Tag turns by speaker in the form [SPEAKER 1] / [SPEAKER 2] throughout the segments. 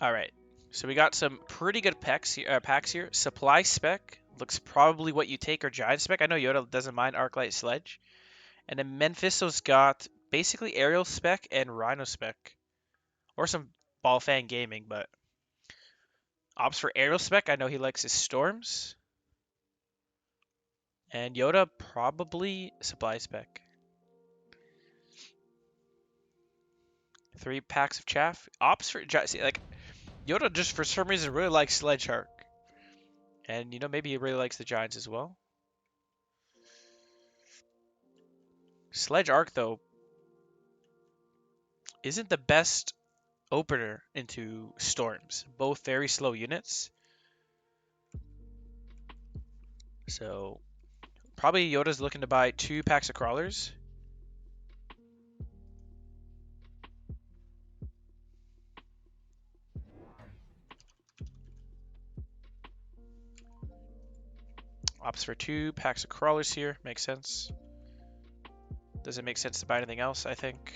[SPEAKER 1] All right. So we got some pretty good packs here. Supply spec looks probably what you take, or giant spec. I know Yoda doesn't mind Arclight Sledge. And then Memphisto's got basically aerial spec and rhino spec, or some ball fan gaming, but opts for aerial spec. I know he likes his storms. And Yoda probably supply spec. 3 packs of chaff. Opts for see, like Yoda just for some reason really likes Sledge Arc. And you know, maybe he really likes the Giants as well. Sledge Arc though isn't the best opener into storms. Both very slow units. So probably Yoda's looking to buy 2 packs of crawlers. Opts for 2 packs of crawlers here. Makes sense. Doesn't make sense to buy anything else, I think.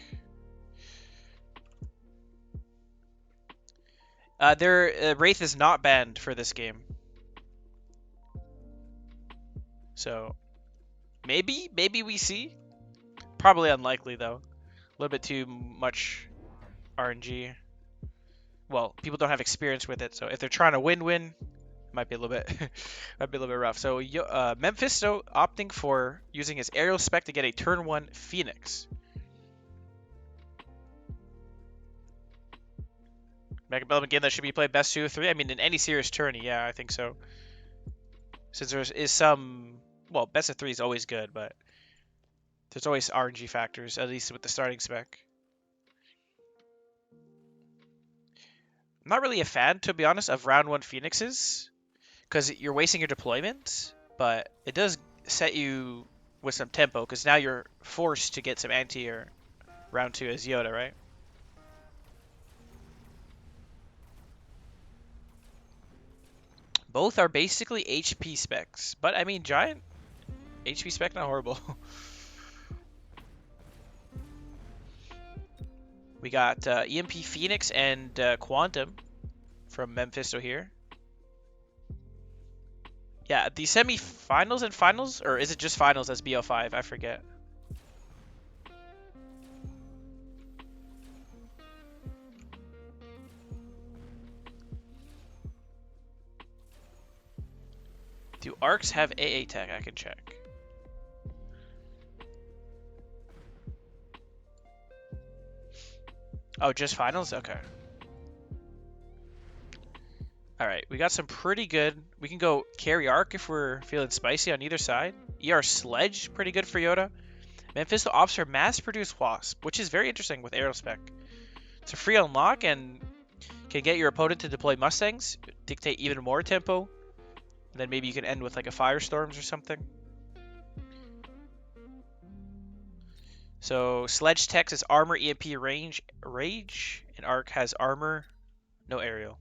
[SPEAKER 1] Their Wraith is not banned for this game. So maybe we see. Probably unlikely though. A little bit too much RNG. Well, people don't have experience with it, so if they're trying to win, might be a little bit rough. So Memfisto opting for using his aerial spec to get a turn 1 Phoenix. Mechabellum game that should be played best 2 of 3. I mean, in any serious tourney, yeah, I think so. Since there is some, well, best of 3 is always good, but there's always RNG factors, at least with the starting spec. I'm not really a fan, to be honest, of round 1 Phoenixes, because you're wasting your deployment, but it does set you with some tempo, because now you're forced to get some anti-air round 2 as Yoda, right? Both are basically HP specs, but I mean, giant HP spec, not horrible. We got EMP Phoenix and Quantum from Memfisto here. Yeah, the semi-finals and finals, or is it just finals as BO5? I forget. Do arcs have AA tech? I can check. Oh, just finals? Okay. Alright, we got some pretty good. We can go carry arc if we're feeling spicy on either side. ER Sledge, pretty good for Yoda. Memfisto opts for mass-produced Wasp, which is very interesting with aerial spec. It's a free unlock and can get your opponent to deploy Mustangs, dictate even more tempo. And then maybe you can end with like a Firestorms or something. So Sledge Tex is armor, EMP, rage, and Arc has armor, no aerial.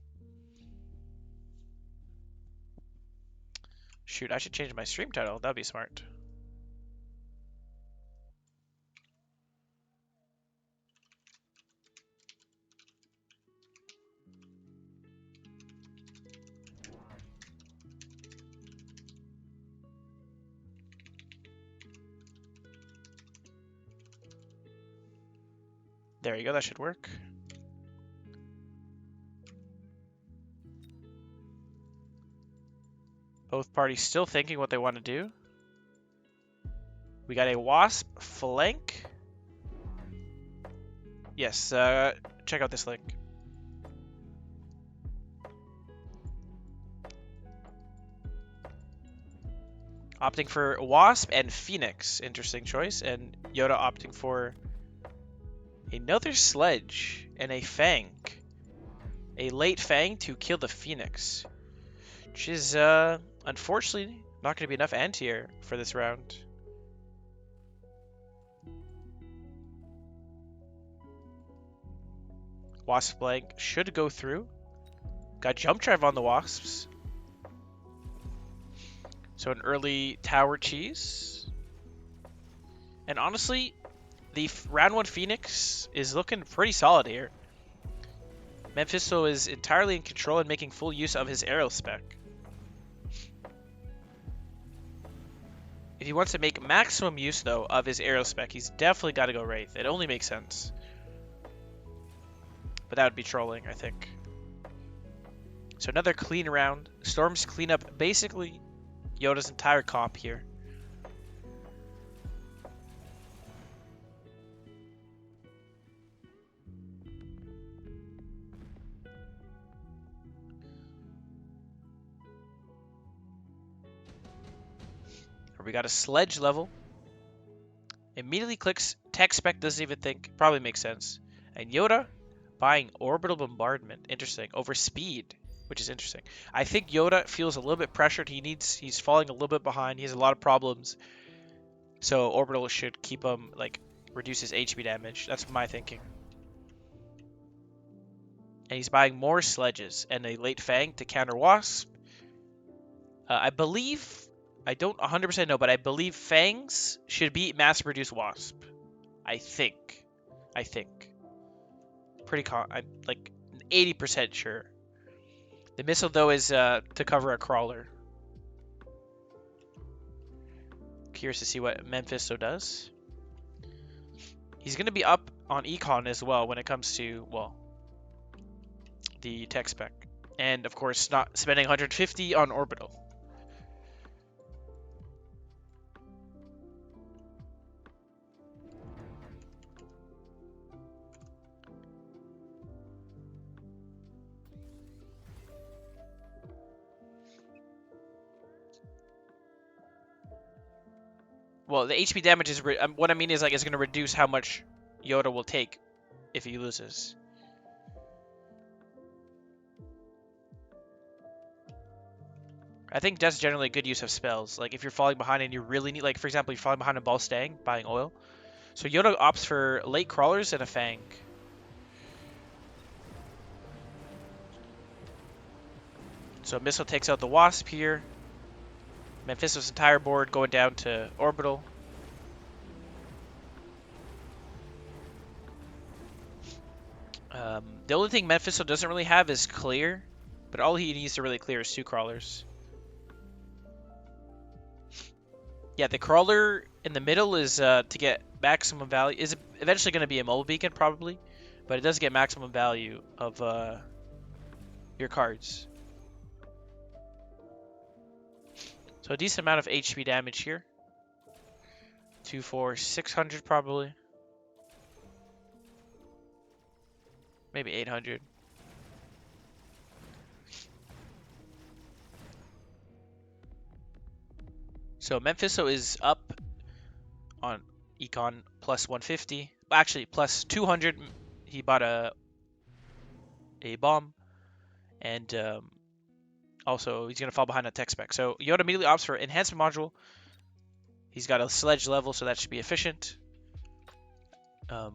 [SPEAKER 1] Shoot, I should change my stream title. That'd be smart. There you go, that should work. Both parties still thinking what they want to do. We got a Wasp flank. Yes, check out this link. Opting for Wasp and Phoenix. Interesting choice. And Yoda opting for another Sledge and a Fang. A late Fang to kill the Phoenix. Which is, unfortunately, not going to be enough anti-air for this round. Wasp flank should go through. Got jump drive on the Wasps. So an early tower cheese. And honestly, the round 1 Phoenix is looking pretty solid here. Memfisto is entirely in control and making full use of his aerial spec. If he wants to make maximum use, though, of his aerial spec, he's definitely got to go Wraith. It only makes sense. But that would be trolling, I think. So another clean round. Storms clean up basically Jota's entire comp here. We got a sledge level. Immediately clicks tech spec, doesn't even think. Probably makes sense. And Jota buying orbital bombardment. Interesting. Over speed, which is interesting. I think Jota feels a little bit pressured. He's falling a little bit behind. He has a lot of problems. So orbital should keep him, like, reduce his HP damage. That's my thinking. And he's buying more sledges and a late Fang to counter Wasp. I believe, I don't 100% know, but I believe Fangs should beat mass-produced Wasp. I think. I'm like 80% sure. The missile, though, is to cover a crawler. Curious to see what Memfisto does. He's going to be up on Econ as well when it comes to, well, the tech spec. And, of course, not spending 150 on orbital. Well, the HP damage is... what I mean is, like, it's going to reduce how much Jota will take if he loses. I think that's generally a good use of spells. Like, if you're falling behind and you really need... Like, for example, you're falling behind a Ball Stang, buying oil. So Jota opts for late crawlers and a Fang. So Missile takes out the Wasp here. Memfisto's entire board going down to orbital. The only thing Memfisto doesn't really have is clear, but all he needs to really clear is 2 crawlers. Yeah, the crawler in the middle is to get maximum value. Is eventually going to be a mobile beacon probably, but it does get maximum value of your cards. So a decent amount of HP damage here. 2, 4, 600 probably. Maybe 800. So Memfisto is up on Econ plus 150. Actually, plus 200. He bought a bomb. And also, he's going to fall behind on tech spec. So Jota immediately opts for enhancement module. He's got a sledge level, so that should be efficient. I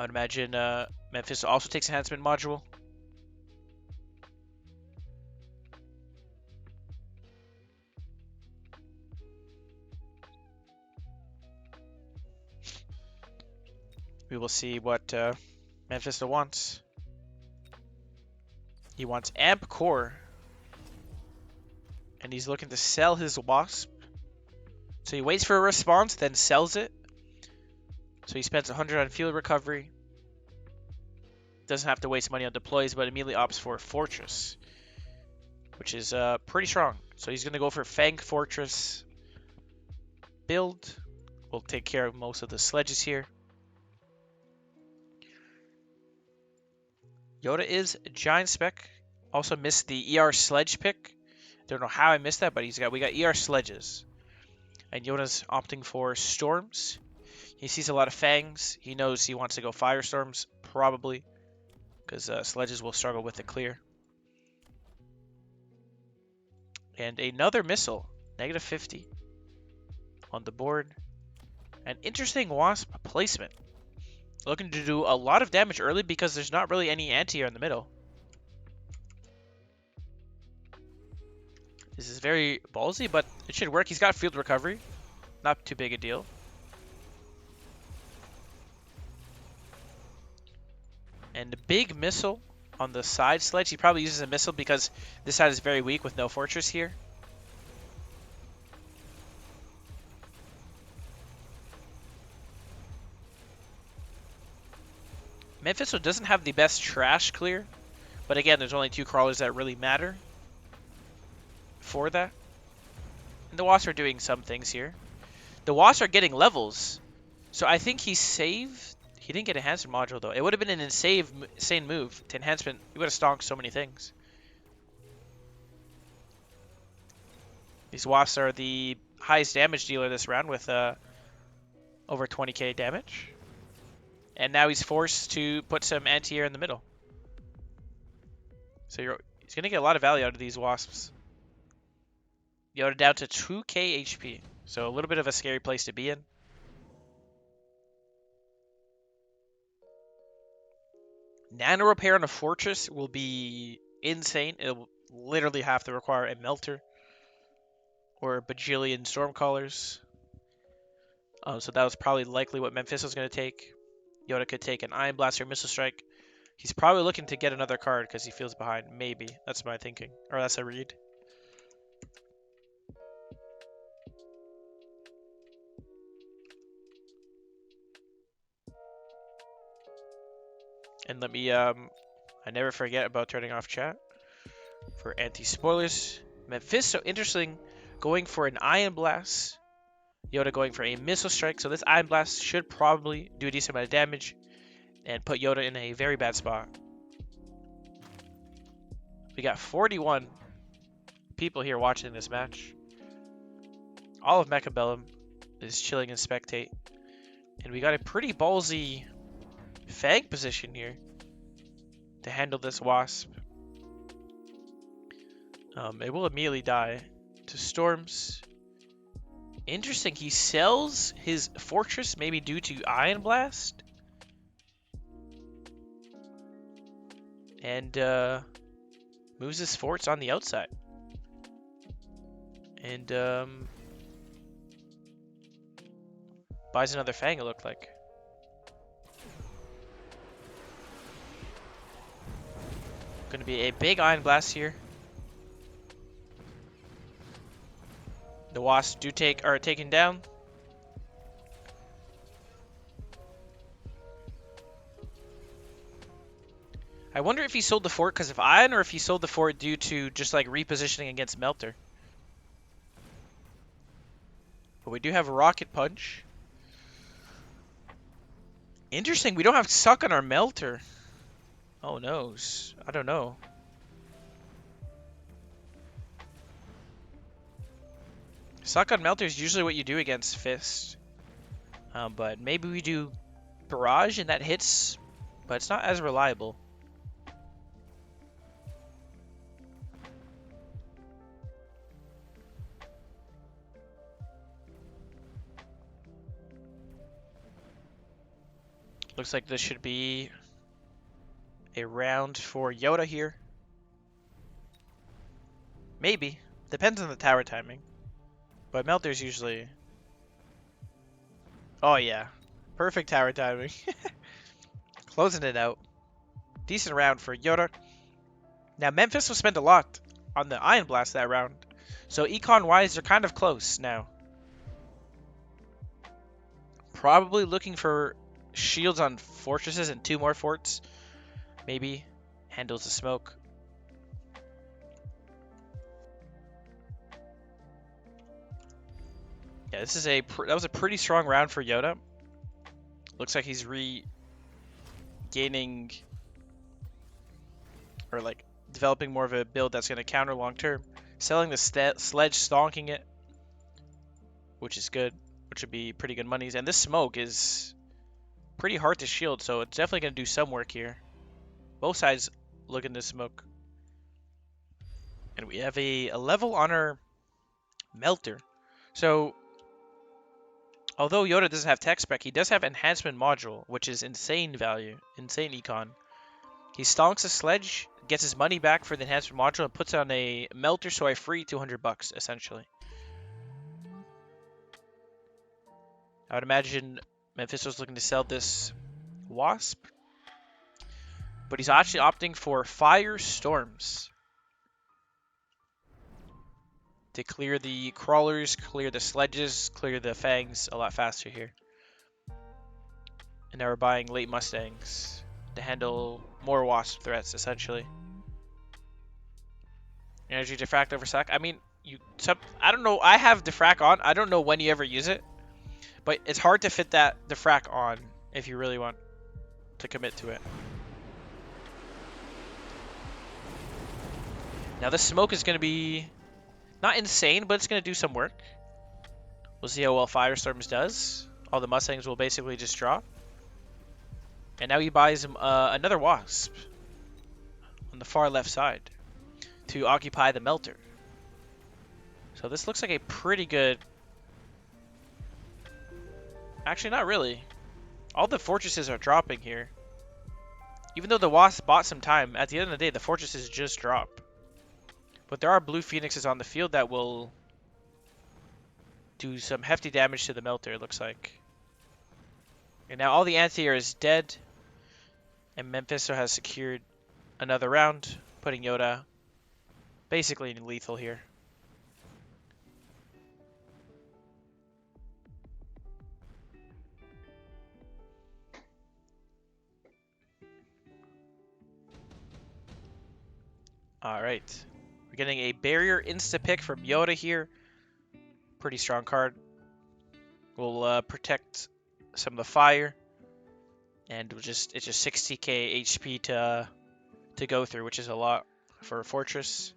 [SPEAKER 1] would imagine Memfisto also takes enhancement module. We will see what Memfisto wants. He wants Amp Core. And he's looking to sell his Wasp. So he waits for a response, then sells it. So he spends 100 on field recovery. Doesn't have to waste money on deploys, but immediately opts for Fortress, which is pretty strong. So he's going to go for Fang Fortress build. We'll take care of most of the sledges here. Jota is Giant Spec. Also missed the ER Sledge pick. Don't know how I missed that, but we got ER Sledges. And Jota's opting for Storms. He sees a lot of Fangs. He knows he wants to go Firestorms, probably, because Sledges will struggle with the clear. And another missile, negative 50 on the board. An interesting Wasp placement. Looking to do a lot of damage early because there's not really any anti-air in the middle. This is very ballsy, but it should work. He's got field recovery. Not too big a deal. And the big missile on the side sledge. He probably uses a missile because this side is very weak with no fortress here. Memfisto doesn't have the best trash clear, but again, there's only 2 crawlers that really matter for that. And the Wasps are doing some things here. The Wasps are getting levels, so I think he saved. He didn't get enhancement module though. It would have been an insane move to enhancement. He would have stonked so many things. These Wasps are the highest damage dealer this round with over 20k damage. And now he's forced to put some anti-air in the middle. So he's going to get a lot of value out of these Wasps. Yoda down to 2k HP. So a little bit of a scary place to be in. Nano repair on a fortress will be insane. It'll literally have to require a melter or a bajillion stormcallers. So that was probably likely what Mephisto's going to take. Yoda could take an Iron Blast or Missile Strike. He's probably looking to get another card because he feels behind. Maybe. That's my thinking. Or that's a read. And let me, I never forget about turning off chat for anti-spoilers. Memfisto, interesting, going for an Iron Blast. Yoda going for a Missile Strike. So this Iron Blast should probably do a decent amount of damage and put Yoda in a very bad spot. We got 41 people here watching this match. All of Mechabellum is chilling and spectate. And we got a pretty ballsy Fang position here to handle this Wasp. It will immediately die to Storms. Interesting, he sells his fortress maybe due to Iron Blast. And moves his forts on the outside. And buys another Fang, it looked like. Going to be a big Iron Blast here. The Wasps are taken down. I wonder if he sold the fort because of Iron or if he sold the fort due to just like repositioning against Melter. But we do have a Rocket Punch. Interesting, we don't have Suck on our Melter. Oh no, I don't know. Suck on Melter is usually what you do against Fist. But maybe we do Barrage and that hits, but it's not as reliable. Looks like this should be a round for Yoda here. Maybe. Depends on the tower timing. But Melter's usually... Oh yeah. Perfect tower timing. Closing it out. Decent round for Yoda. Now Memphis will spend a lot on the Iron Blast that round. So econ-wise, they're kind of close now. Probably looking for shields on fortresses and 2 more forts. Maybe handles the smoke. Yeah, this is that was a pretty strong round for Yoda. Looks like he's regaining or like developing more of a build that's going to counter long term. Selling the sledge, stonking it, which is good, which would be pretty good monies. And this smoke is pretty hard to shield, so it's definitely going to do some work here. Both sides looking to smoke. And we have a level on our Melter. So, although Yoda doesn't have tech spec, he does have enhancement module, which is insane value, insane econ. He stonks a sledge, gets his money back for the enhancement module, and puts on a Melter, so I free 200 bucks, essentially. I would imagine Mephisto's looking to sell this Wasp. but he's actually opting for firestorms to clear the crawlers, clear the sledges, clear the fangs a lot faster here. And now we're buying late mustangs to handle more wasp threats, essentially. Energy diffract over sack. I mean, I don't know. I have diffract on. I don't know when you ever use it, but it's hard to fit that diffract on if you really want to commit to it. Now this smoke is going to be not insane, but it's going to do some work. We'll see how well Firestorms does. All the mustangs will basically just drop. And now he buys him another wasp on the far left side to occupy the melter. So this looks like a pretty good... Actually, not really. All the fortresses are dropping here. Even though the wasp bought some time, at the end of the day, the fortresses just drop. But there are blue phoenixes on the field that will do some hefty damage to the melter, it looks like. And now all the anti-air is dead. And Memfisto has secured another round, putting Jota basically in lethal here. Alright. We're getting a barrier insta-pick from Jota here. Pretty strong card. Will protect some of the fire. And it's just 60k HP to go through, which is a lot for a fortress.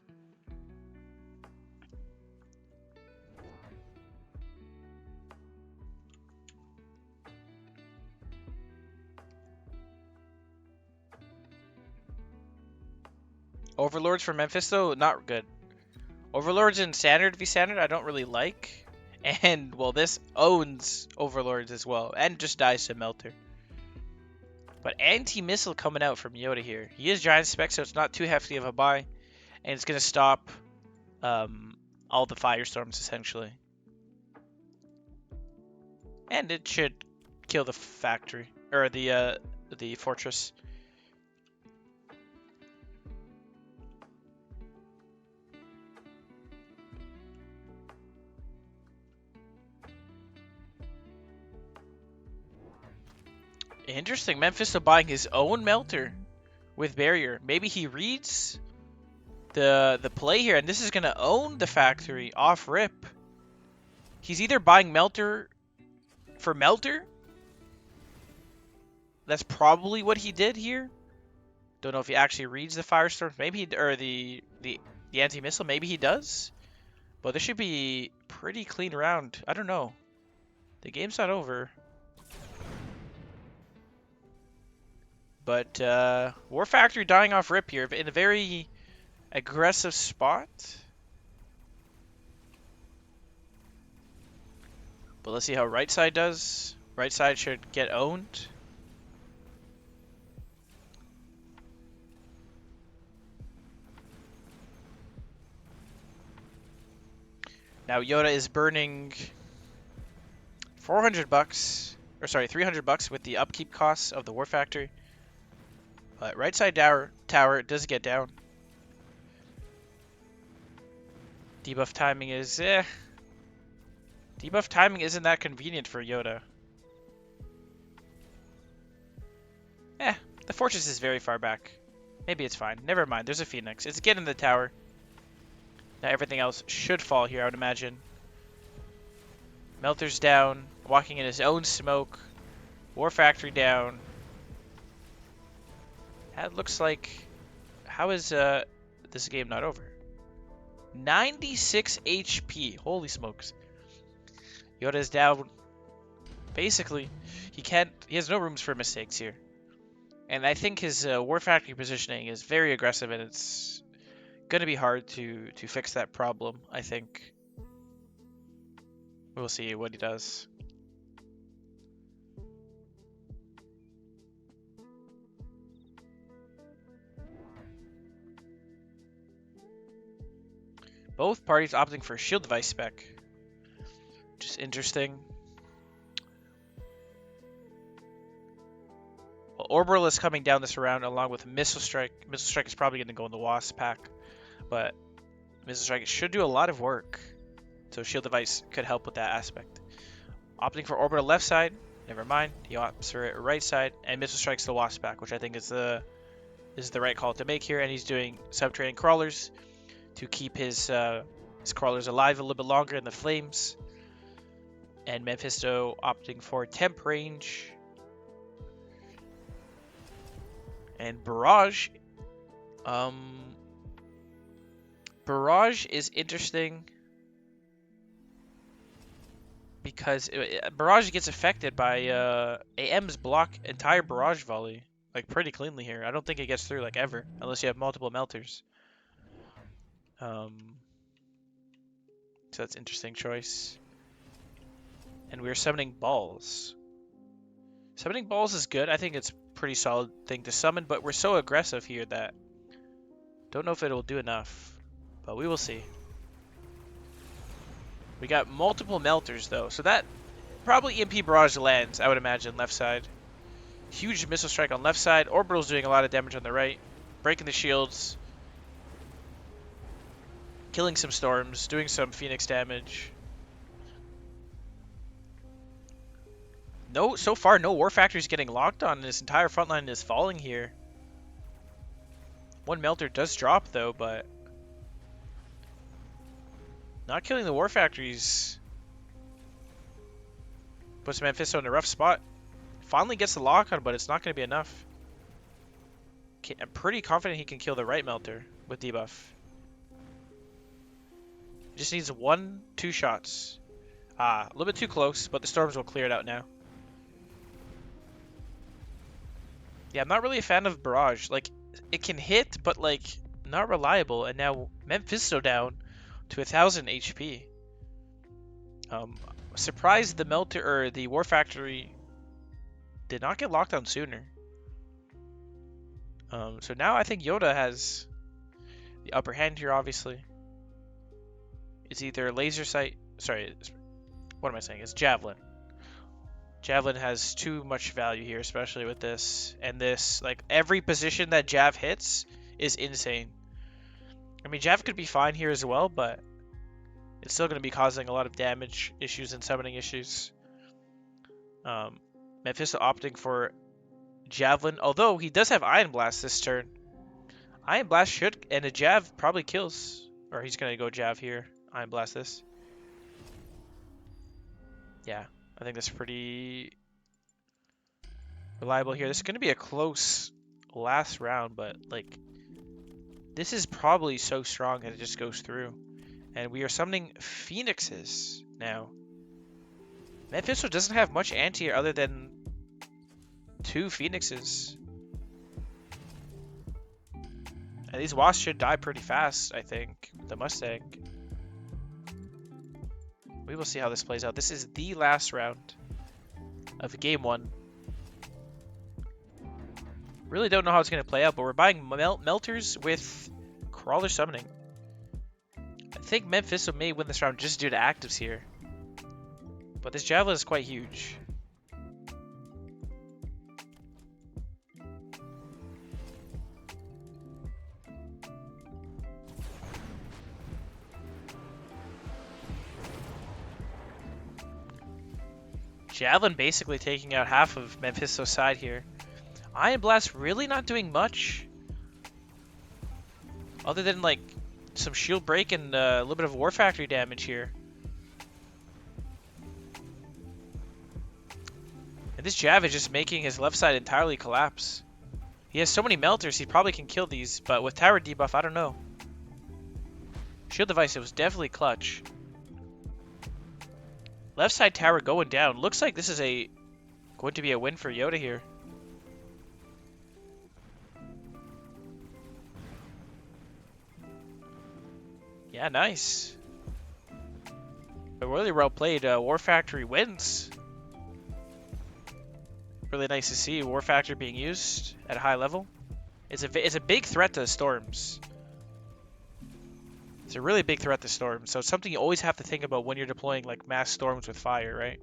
[SPEAKER 1] Overlords for Memfisto, not good. Overlords in standard v standard, I don't really like. And, well, this owns Overlords as well. And just dies to Melter. But anti-missile coming out from Jota here. He is giant spec, so it's not too hefty of a buy. And it's going to stop all the firestorms, essentially. And it should kill the factory. Or the fortress. Interesting. Memfisto buying his own melter with barrier. Maybe he reads the play here, and this is going to own the factory off rip. He's either buying melter for melter. That's probably what he did here. Don't know if he actually reads the firestorm. Maybe he, or the anti-missile. Maybe he does. But this should be pretty clean round. I don't know. The game's not over. But War Factory dying off rip here in a very aggressive spot. But let's see how right side does. Right side should get owned. Now Jota is burning 400 bucks, or sorry, 300 bucks with the upkeep costs of the War Factory. But right side tower does get down. Debuff timing is Debuff timing isn't that convenient for Jota. The fortress is very far back. Maybe it's fine. Never mind. There's a phoenix. It's getting the tower. Now everything else should fall here, I would imagine. Melter's down. Walking in his own smoke. War Factory down. That looks like... How is this game not over? 96 HP. Holy smokes. Jota is down. Basically, he has no rooms for mistakes here. And I think his War Factory positioning is very aggressive, and it's going to be hard to fix that problem, I think. We'll see what he does. Both parties opting for shield device spec. Which is interesting. Well, Orbital is coming down this round along with Missile Strike. Missile Strike is probably going to go in the Wasp pack, but Missile Strike should do a lot of work. So Shield Device could help with that aspect. Opting for Orbital left side, never mind. He opts for it right side, and Missile Strikes the Wasp pack, which I think is the right call to make here. And he's doing Subterranean Crawlers to keep his crawlers alive a little bit longer in the flames. And Memfisto opting for Temp Range. And Barrage. Barrage is interesting because Barrage gets affected by AM's block entire Barrage volley like pretty cleanly here. I don't think it gets through like ever unless you have multiple melters. So that's an interesting choice. And we're summoning balls. Summoning balls is good. I think it's a pretty solid thing to summon, but we're so aggressive here that don't know if it'll do enough, but we will see. We got multiple melters though, so that probably EMP Barrage lands, I would imagine, left side. Huge Missile Strike on left side. Orbital's doing a lot of damage on the right, breaking the shields, killing some storms, doing some Phoenix damage. So far, no War Factory's getting locked on. This entire front line is falling here. One Melter does drop, though, but not killing the War Factories puts Memfisto in a rough spot. Finally gets the lock on, but it's not going to be enough. I'm pretty confident he can kill the right Melter with debuff. Just needs 1-2 shots. A little bit too close, but the storms will clear it out now. Yeah, I'm not really a fan of Barrage. Like, it can hit, but, like, not reliable. And now Memfisto down to 1000 HP. Surprised the Melter, or the War Factory did not get locked on sooner. So now I think Jota has the upper hand here, obviously. It's either Laser Sight... Sorry, what am I saying? It's Javelin. Javelin has too much value here, especially with this. And this, like, every position that Jav hits is insane. I mean, Jav could be fine here as well, but it's still going to be causing a lot of damage issues and summoning issues. Memfisto opting for Javelin, although he does have Ion Blast this turn. Ion Blast should, and a Jav probably kills. Or he's going to go Jav here. Ion Blast this. Yeah. I think that's pretty reliable here. This is going to be a close last round, but like this is probably so strong that it just goes through. And we are summoning Phoenixes now. Memfisto doesn't have much anti other than 2 Phoenixes. And these Wasps should die pretty fast, I think. The Mustang. We will see how this plays out. This is the last round of game 1. Really don't know how it's going to play out, but we're buying Melters with Crawler Summoning. I think Memfisto may win this round just due to actives here. But this Javelin is quite huge. Javelin basically taking out half of Memfisto's side here. Ion Blast really not doing much. Other than like some shield break and a little bit of War Factory damage here. And this Jav is just making his left side entirely collapse. He has so many melters, he probably can kill these, but with tower debuff, I don't know. Shield device, it was definitely clutch. Left side tower going down. Looks like this is going to be a win for Jota here. Yeah, nice. But really well played. War Factory wins. Really nice to see War Factory being used at a high level. It's a big threat to storms. It's a really big threat to storms, so it's something you always have to think about when you're deploying like mass storms with fire, right?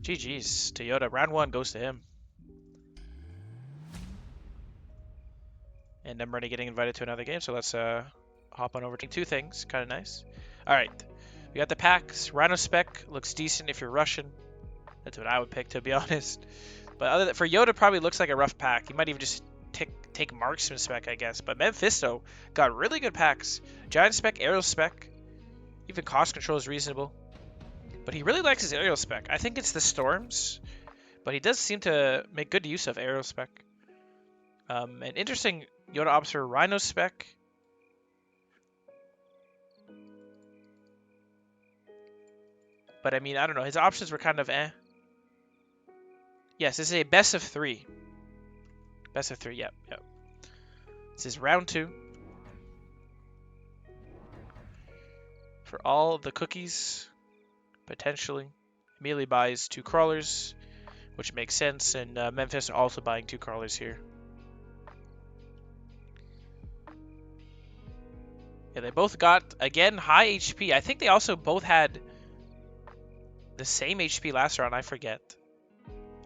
[SPEAKER 1] GG's to Jota. Round 1 goes to him. And I'm already getting invited to another game, so let's hop on over to two things. Kind of nice. All right, we got the packs. Rhino Spec looks decent if you're Russian. That's what I would pick, to be honest. But other than, for Jota, probably looks like a rough pack. You might even just take Marksman Spec, I guess. But Memfisto got really good packs. Giant Spec, Aerial Spec. Even cost control is reasonable. But he really likes his Aerial Spec. I think it's the Storms. But he does seem to make good use of Aerial Spec. An interesting Jota ops for Rhino Spec. But I mean, I don't know. His options were kind of eh. Yes, this is a best of 3. Best of 3, yep. This is round 2. For all the cookies, potentially. Immediately buys 2 crawlers, which makes sense. And Memphis are also buying 2 crawlers here. Yeah, they both got, again, high HP. I think they also both had the same HP last round. I forget.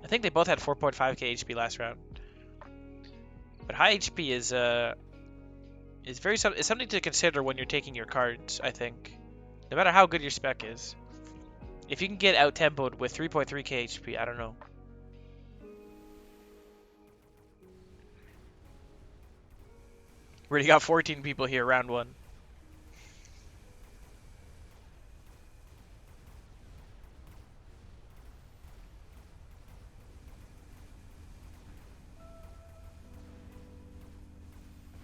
[SPEAKER 1] I think they both had 4.5k HP last round. But high HP is something to consider when you're taking your cards, I think. No matter how good your spec is. If you can get out-tempoed with 3.3k HP, I don't know. We already got 14 people here, round 1.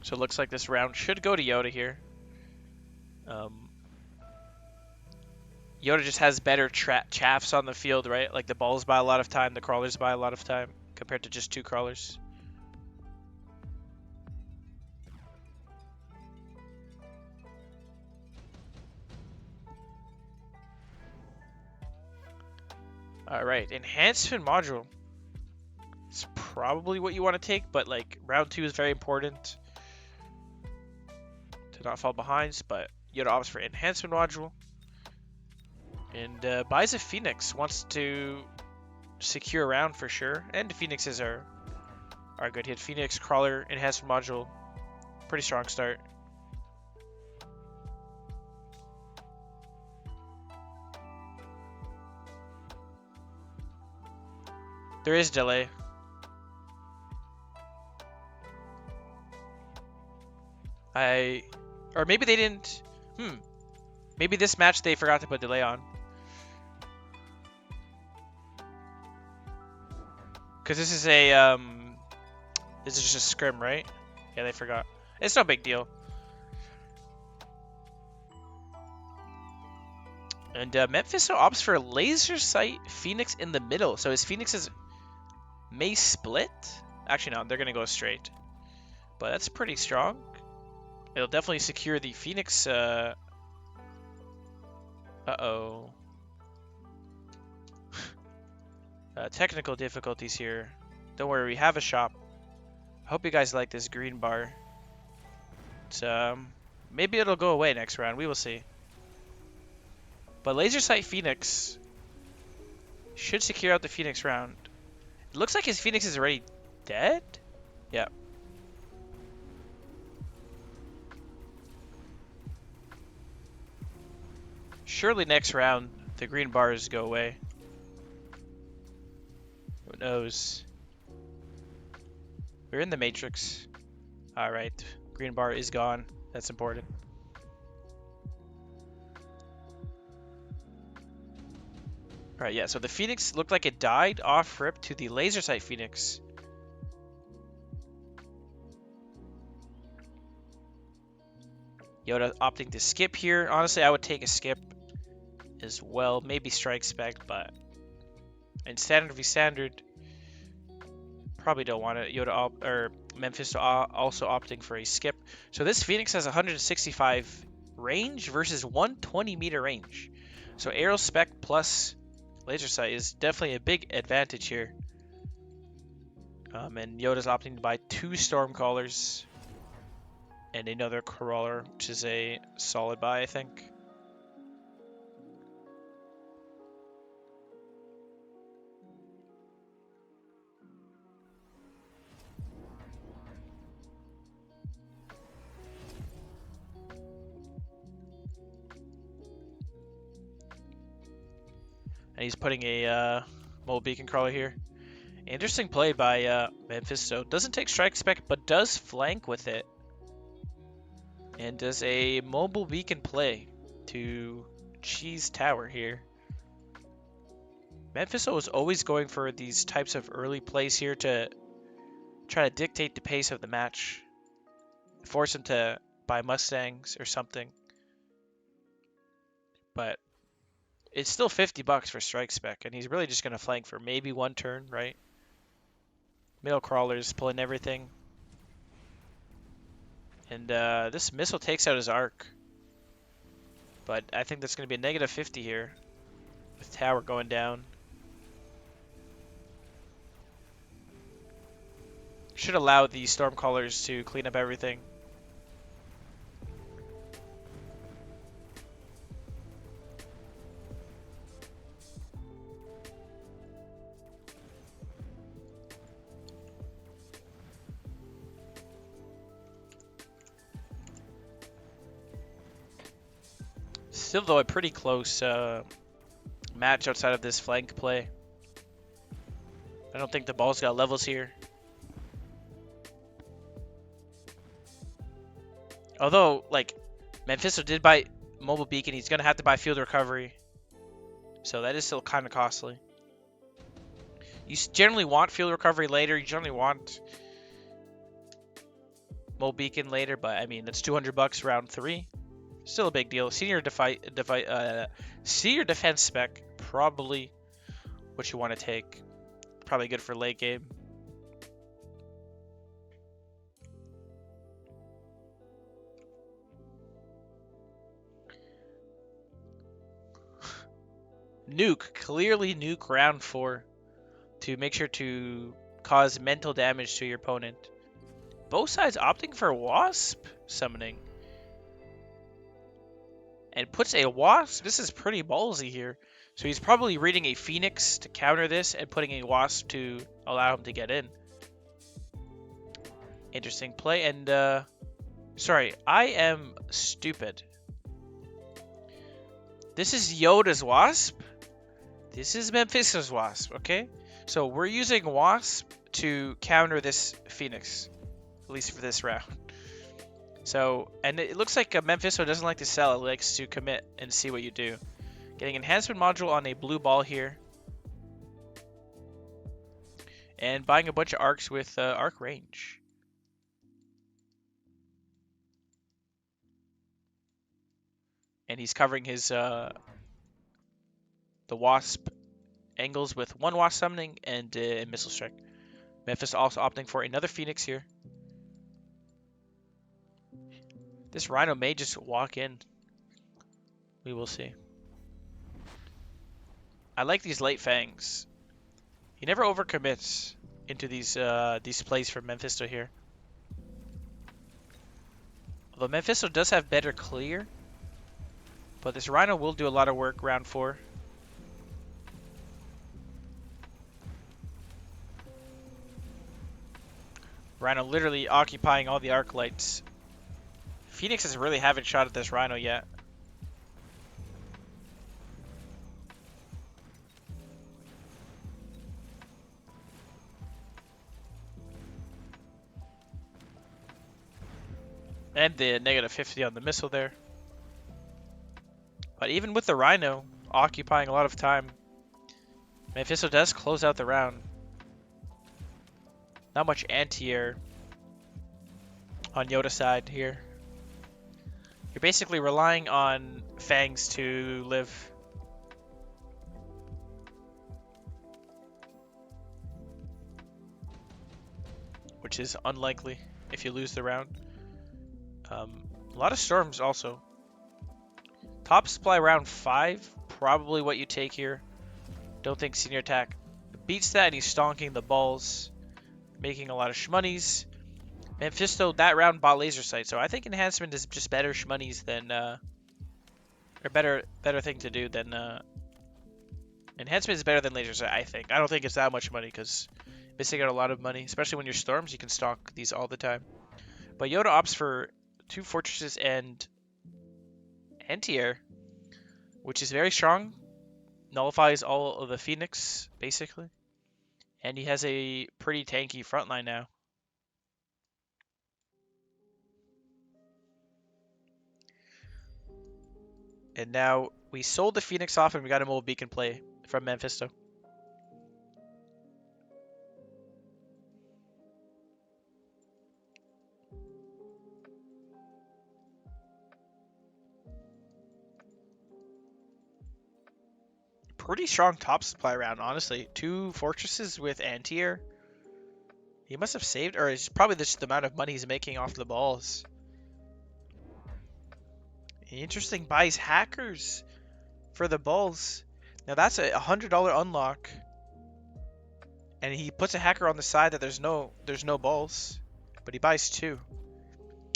[SPEAKER 1] So it looks like this round should go to Jota here. Jota just has better chaffs on the field, right? Like the balls buy a lot of time, the crawlers buy a lot of time compared to just 2 crawlers. Alright, enhancement module. It's probably what you want to take, but like round 2 is very important to not fall behind. But Jota opts for enhancement module and buys a Phoenix. Wants to secure a round for sure, and Phoenixes are good. He had Phoenix, crawler, enhancement module. Pretty strong start. There is delay. Or maybe they didn't. Maybe this match they forgot to put delay on. Because this is a, this is just a scrim, right? Yeah, they forgot. It's no big deal. And Memfisto opts for laser sight Phoenix in the middle. So his Phoenixes may split. Actually, no, they're going to go straight. But that's pretty strong. It'll definitely secure the Phoenix. Uh-oh. Technical difficulties here. Don't worry, we have a shop. I hope you guys like this green bar. It's, maybe it'll go away next round. We will see. But Laser Sight Phoenix should secure out the Phoenix round. It looks like his Phoenix is already dead? Yeah. Surely next round the green bars go away. Who knows? We're in the Matrix. Alright. Green bar is gone. That's important. Alright, yeah, so the Phoenix looked like it died off rip to the Laser Sight Phoenix. Jota opting to skip here. Honestly, I would take a skip as well. Maybe Strike Spec, but in Standard v Standard, probably don't want it. Memfisto also opting for a skip. So this Phoenix has 165 range versus 120 meter range. So Aerial Spec plus Laser Sight is definitely a big advantage here. And Jota's opting to buy 2 Stormcallers and another Crawler, which is a solid buy, I think. And he's putting a mobile beacon crawler here. Interesting play by Memfisto. Doesn't take strike spec, but does flank with it. And does a mobile beacon play to cheese tower here. Memfisto is always going for these types of early plays here to try to dictate the pace of the match. Force him to buy Mustangs or something. But it's still $50 for strike spec, and he's really just going to flank for maybe one turn, right? Middle crawlers pulling everything. And this missile takes out his arc. But I think that's going to be a negative 50 here. With tower going down. Should allow the Stormcallers to clean up everything. Still, though, a pretty close match outside of this flank play. I don't think the ball's got levels here. Although, like, Memfisto did buy mobile beacon, he's going to have to buy field recovery. So that is still kind of costly. You generally want field recovery later. You generally want mobile beacon later, but I mean, that's $200 round 3. Still a big deal. Senior defense spec, probably what you want to take. Probably good for late game. Nuke, clearly nuke round 4 to make sure to cause mental damage to your opponent. Both sides opting for Wasp summoning. And puts a Wasp. This is pretty ballsy here. So he's probably reading a Phoenix to counter this and putting a Wasp to allow him to get in. Interesting play. And, sorry, I am stupid. This is Jota's Wasp. This is Memfisto's Wasp, okay? So we're using Wasp to counter this Phoenix. At least for this round. So, and it looks like Memfisto doesn't like to sell. It likes to commit and see what you do. Getting enhancement module on a blue ball here. And buying a bunch of arcs with arc range. And he's covering his the Wasp angles with one Wasp summoning and a missile strike. Memfisto also opting for another Phoenix here. This Rhino may just walk in. We will see. I like these late fangs. He never overcommits into these plays for Memfisto here. Although Memfisto does have better clear, but this Rhino will do a lot of work round 4. Rhino literally occupying all the arc lights. Phoenixes really haven't shot at this Rhino yet. And the negative 50 on the missile there. But even with the Rhino occupying a lot of time, Memfisto does close out the round. Not much anti-air on Jota's side here. You're basically relying on fangs to live. Which is unlikely if you lose the round. A lot of storms also. Top supply round 5, probably what you take here. Don't think senior attack beats that, and he's stonking the balls, making a lot of shmoneys. Memfisto that round bought laser sight, so I think enhancement is just better shmoneys than or better thing to do than enhancement is better than laser sight. I think. I don't think it's that much money because missing out a lot of money, especially when you're storms. You can stock these all the time. But Jota opts for 2 fortresses and anti-air, which is very strong. Nullifies all of the Phoenix, basically. And he has a pretty tanky front line now. And now we sold the Phoenix off and we got a mobile beacon play from Memfisto. Pretty strong top supply round, honestly. 2 fortresses with anti-air. He must have saved, or it's probably just the amount of money he's making off the balls. Interesting, buys hackers for the balls. Now that's a $100 unlock. And he puts a hacker on the side that there's no balls. But he buys 2.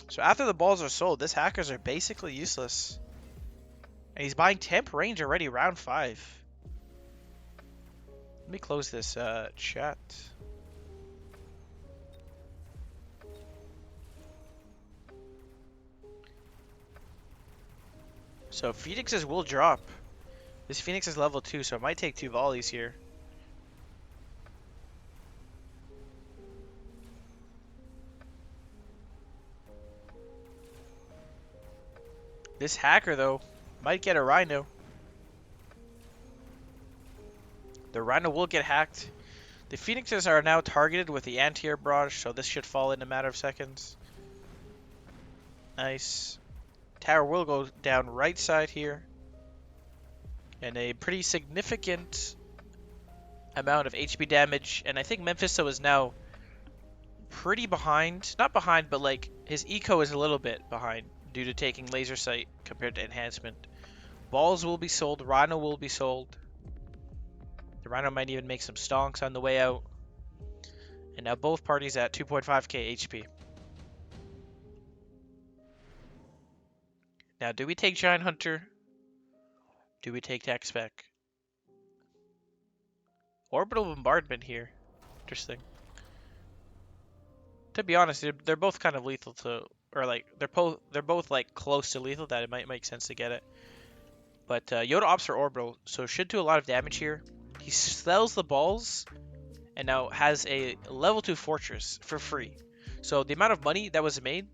[SPEAKER 1] So after the balls are sold, these hackers are basically useless. And he's buying temp range already, round 5. Let me close this chat. So Phoenixes will drop. This Phoenix is level 2, so it might take 2 volleys here. This hacker, though, might get a Rhino. The Rhino will get hacked. The Phoenixes are now targeted with the anti-air barrage, so this should fall in a matter of seconds. Nice. Tower will go down right side here. And a pretty significant amount of HP damage. And I think Memfisto is now pretty behind. Not behind, but like his eco is a little bit behind due to taking laser sight compared to enhancement. Balls will be sold. Rhino will be sold. The Rhino might even make some stonks on the way out. And now both parties at 2.5k HP. Now, do we take Giant Hunter? Do we take Tech Spec? Orbital Bombardment here. Interesting. To be honest, they're both kind of lethal to, or like they're both like close to lethal that it might make sense to get it. But Jota opts for Orbital, so should do a lot of damage here. He sells the balls and now has a level 2 fortress for free. So the amount of money that was made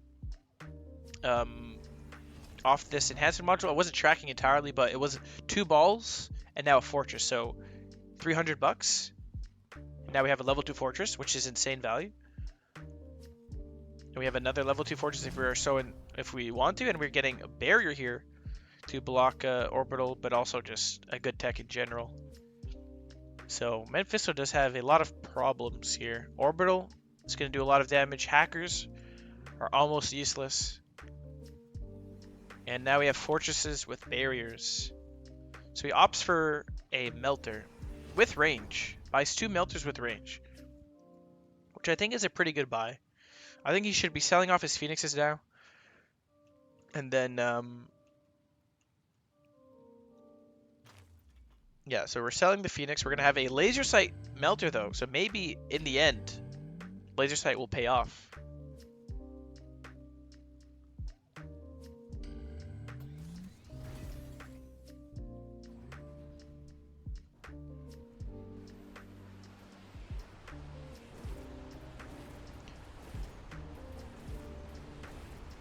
[SPEAKER 1] off this enhancement module, I wasn't tracking entirely, but it was 2 balls and now a fortress. So $300. Now we have a level 2 fortress, which is insane value. And we have another level 2 fortress if we want to, and we're getting a barrier here to block orbital, but also just a good tech in general. So Memfisto does have a lot of problems here. Orbital is going to do a lot of damage. Hackers are almost useless. And now we have fortresses with barriers. So he opts for a melter with range. Buys 2 melters with range, which I think is a pretty good buy. I think he should be selling off his Phoenixes now. And then, yeah, so we're selling the Phoenix. We're going to have a laser sight melter, though. So maybe in the end, laser sight will pay off.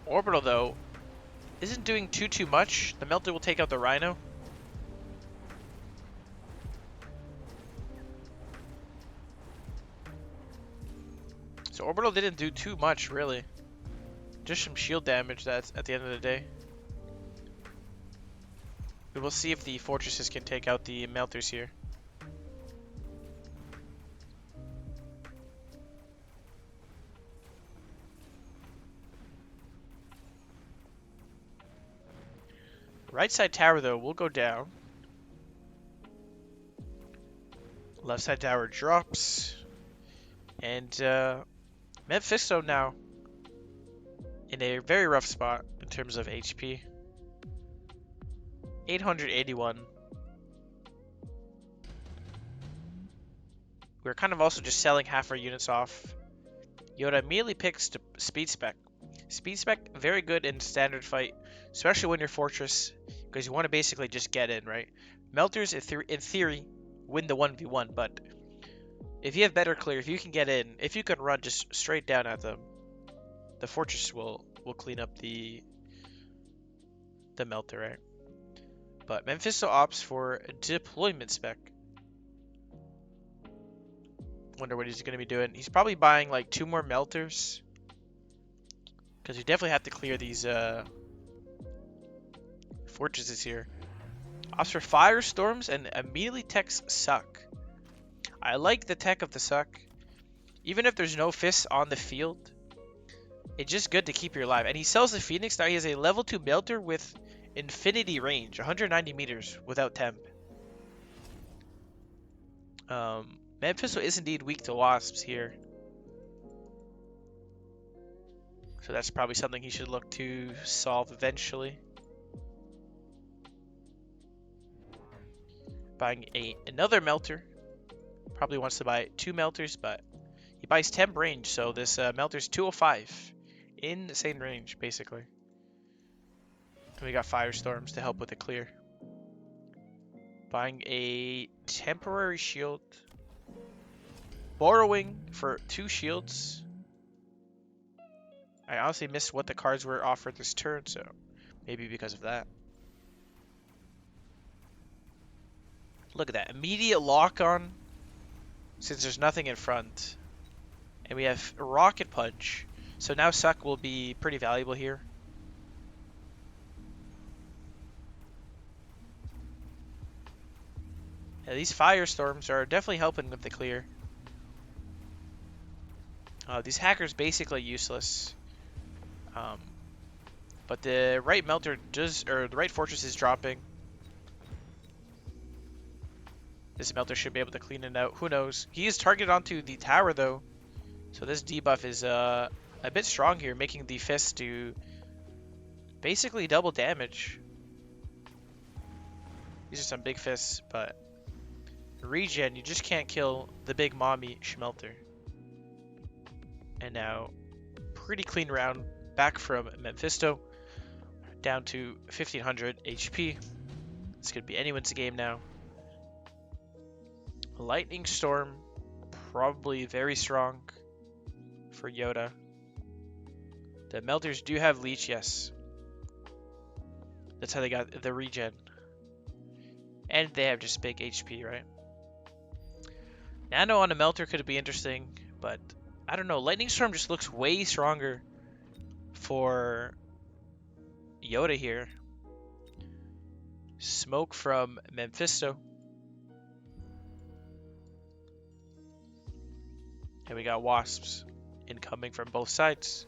[SPEAKER 1] Orbital, though, isn't doing too much. The melter will take out the Rhino. So Orbital didn't do too much, really. Just some shield damage, that's at the end of the day. We will see if the fortresses can take out the melters here. Right side tower, though, will go down. Left side tower drops. And Memfisto now in a very rough spot in terms of HP. 881. We're kind of also just selling half our units off. Jota immediately picks Speed Spec. Speed Spec, very good in standard fight, especially when you're Fortress, because you want to basically just get in, right? Melters, in theory, win the 1v1, but if you have better clear, if you can get in, if you can run just straight down at them, the fortress will clean up the melter, right? But Memfisto opts for deployment spec. Wonder what he's going to be doing. He's probably buying like 2 more melters, because you definitely have to clear these fortresses here. Opts for firestorms and immediately techs suck. I like the tech of the suck. Even if there's no fists on the field, it's just good to keep you alive. And he sells the Phoenix. Now he has a level 2 melter with infinity range, 190 meters without temp. Memfisto is indeed weak to wasps here. So that's probably something he should look to solve eventually. Buying another melter. Probably wants to buy 2 melters, but he buys temp range, so this melter's 205. Insane range, basically. And we got firestorms to help with the clear. Buying a temporary shield. Borrowing for 2 shields. I honestly missed what the cards were offered this turn, so maybe because of that. Look at that. Immediate lock on, since there's nothing in front. And we have Rocket Punch. So now Suck will be pretty valuable here. Yeah, these firestorms are definitely helping with the clear. These hackers basically useless. But the right melter does, or the right fortress is dropping. This melter should be able to clean it out. Who knows? He is targeted onto the tower though. So this debuff is a bit strong here, making the fist do basically double damage. These are some big fists, but regen, you just can't kill the big mommy Schmelter. And now, pretty clean round back from Memfisto, down to 1500 HP. This could be anyone's game now. Lightning Storm, probably very strong for Jota. The melters do have leech, yes. That's how they got the regen. And they have just big HP, right? Nano on a melter could be interesting, but I don't know. Lightning Storm just looks way stronger for Jota here. Smoke from Memfisto. And we got wasps incoming from both sides.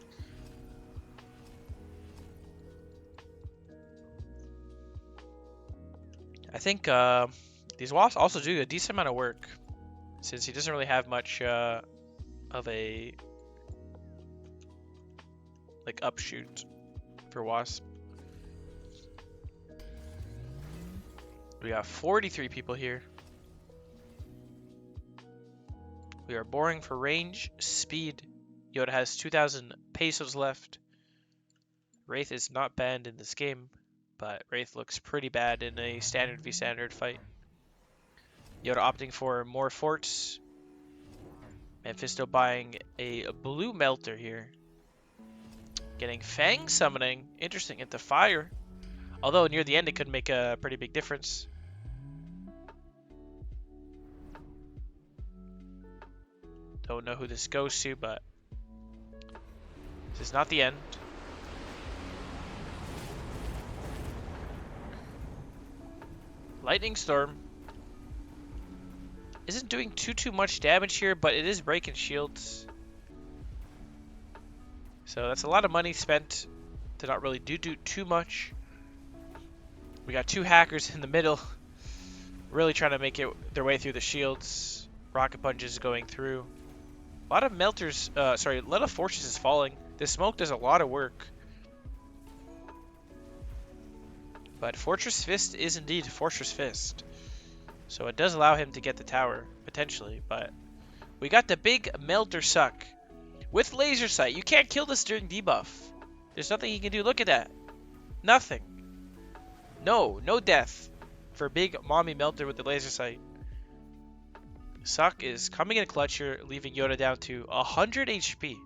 [SPEAKER 1] I think these wasps also do a decent amount of work, since he doesn't really have much of a like upshoot for wasp. We got 43 people here. We are boring for range, speed. Jota has 2,000 pesos left. Wraith is not banned in this game, but Wraith looks pretty bad in a standard v standard fight. Jota opting for more forts. Memfisto buying a blue melter here. Getting Fang summoning. Interesting, into fire. Although near the end it could make a pretty big difference. Don't know who this goes to, but this is not the end. Lightning Storm isn't doing too much damage here, but it is breaking shields. So that's a lot of money spent to not really do too much. We got 2 hackers in the middle, really trying to make their way through the shields. Rocket punches going through. A lot of melters, a lot of fortresses falling. The smoke does a lot of work. But Fortress Fist is indeed Fortress Fist. So it does allow him to get the tower, potentially. But we got the big melter suck. With laser sight. You can't kill this during debuff. There's nothing he can do. Look at that. Nothing. No death for big mommy melter with the laser sight. Suck is coming in clutch here, leaving Jota down to 100 HP.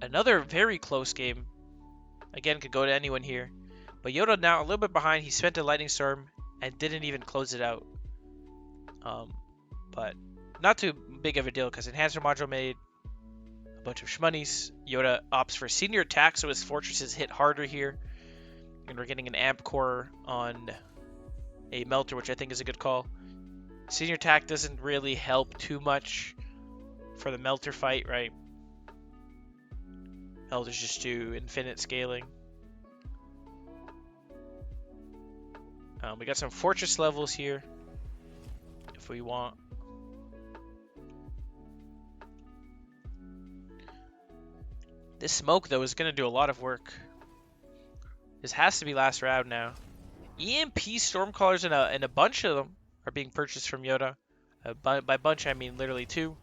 [SPEAKER 1] Another very close game. Again, could go to anyone here. But Jota now a little bit behind. He spent a lightning storm and didn't even close it out. But not too big of a deal because enhancer module made a bunch of shmoneys. Jota opts for senior attack, so his fortresses hit harder here. And we're getting an amp core on a melter, which I think is a good call. Senior attack doesn't really help too much for the melter fight, right? Melters just do infinite scaling. We got some fortress levels here if we want. This smoke though is going to do a lot of work. This has to be last round now. EMP Stormcallers and a bunch of them are being purchased from Jota. By bunch I mean literally 2.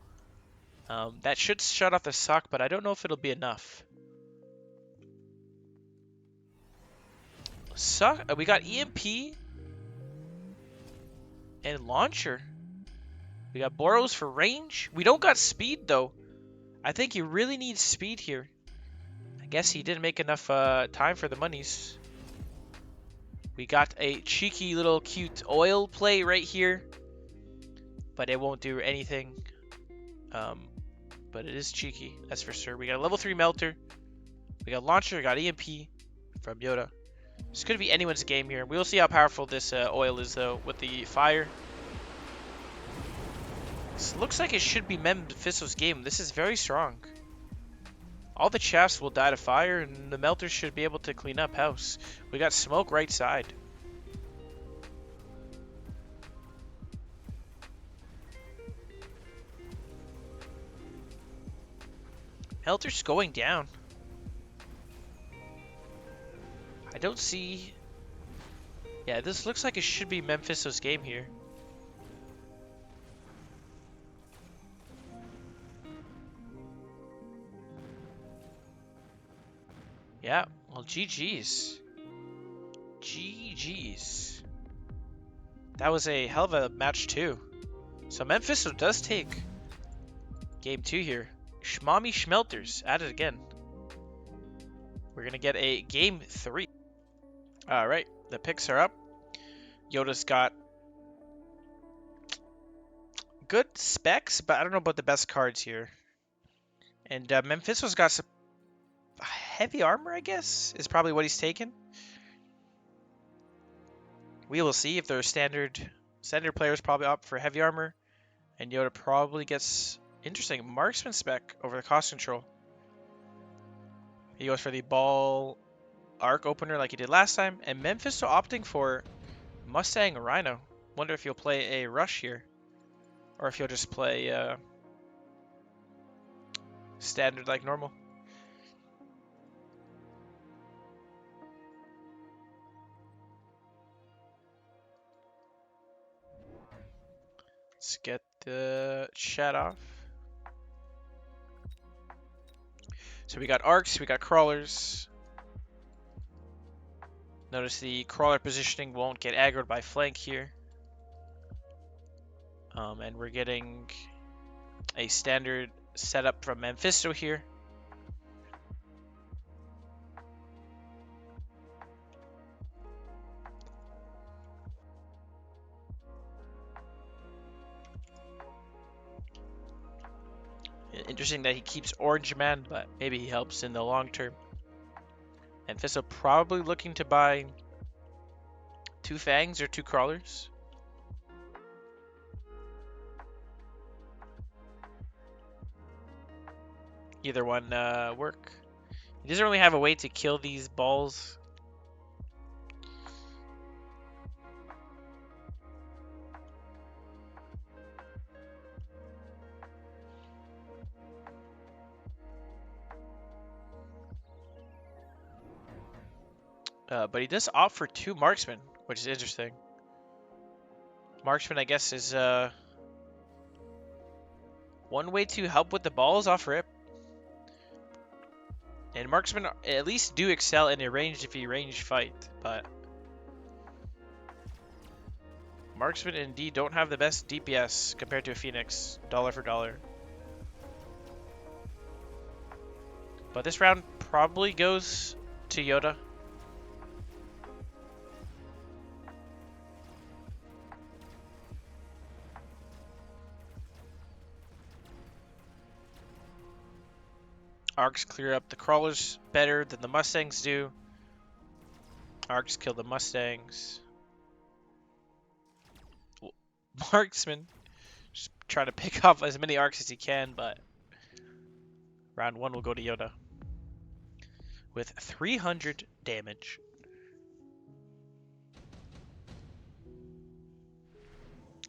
[SPEAKER 1] That should shut off the suck, but I don't know if it'll be enough. Suck. We got EMP and launcher. We got Boros for range. We don't got speed though. I think he really needs speed here. I guess he didn't make enough time for the monies. We got a cheeky little cute oil play right here, but it won't do anything. But it is cheeky, that's for sure. We got a level 3 melter. We got launcher. We got EMP from Jota. This could be anyone's game here. We will see how powerful this oil is though with the fire. This looks like it should be Memfisto's game. This is very strong. All the chaffs will die to fire, and the melters should be able to clean up house. We got smoke right side. Melter's going down. I don't see... Yeah, this looks like it should be Memfisto's game here. Yeah, well, GG's. GG's. That was a hell of a match, too. So Memfisto does take game 2 here. Shmami Schmelters at it again. We're going to get a game 3. Alright, the picks are up. Jota's got good specs, but I don't know about the best cards here. And Memfisto's got some heavy armor, I guess, is probably what he's taken. We will see if their standard players probably opt for heavy armor, and Jota probably gets interesting marksman spec over the cost control. He goes for the ball arc opener like he did last time, and Memfisto opting for Mustang Rhino. Wonder if he'll play a rush here, or if he'll just play standard like normal. Let's get the chat off. So we got arcs, we got crawlers. Notice the crawler positioning won't get aggroed by flank here. And we're getting a standard setup from Memfisto here. Interesting that he keeps Orange Man, but maybe he helps in the long term. Memfisto probably looking to buy 2 fangs or 2 crawlers. Either one work. He doesn't really have a way to kill these balls. But he does opt for 2 marksmen, which is interesting. Marksman, I guess, is one way to help with the balls off rip. And marksmen at least do excel in a ranged if you range fight, but marksmen indeed don't have the best DPS compared to a Phoenix, dollar for dollar. But this round probably goes to Jota. Arcs clear up the crawlers better than the Mustangs do. Arcs kill the Mustangs. Marksman just try to pick off as many arcs as he can, but round 1 will go to Jota with 300 damage.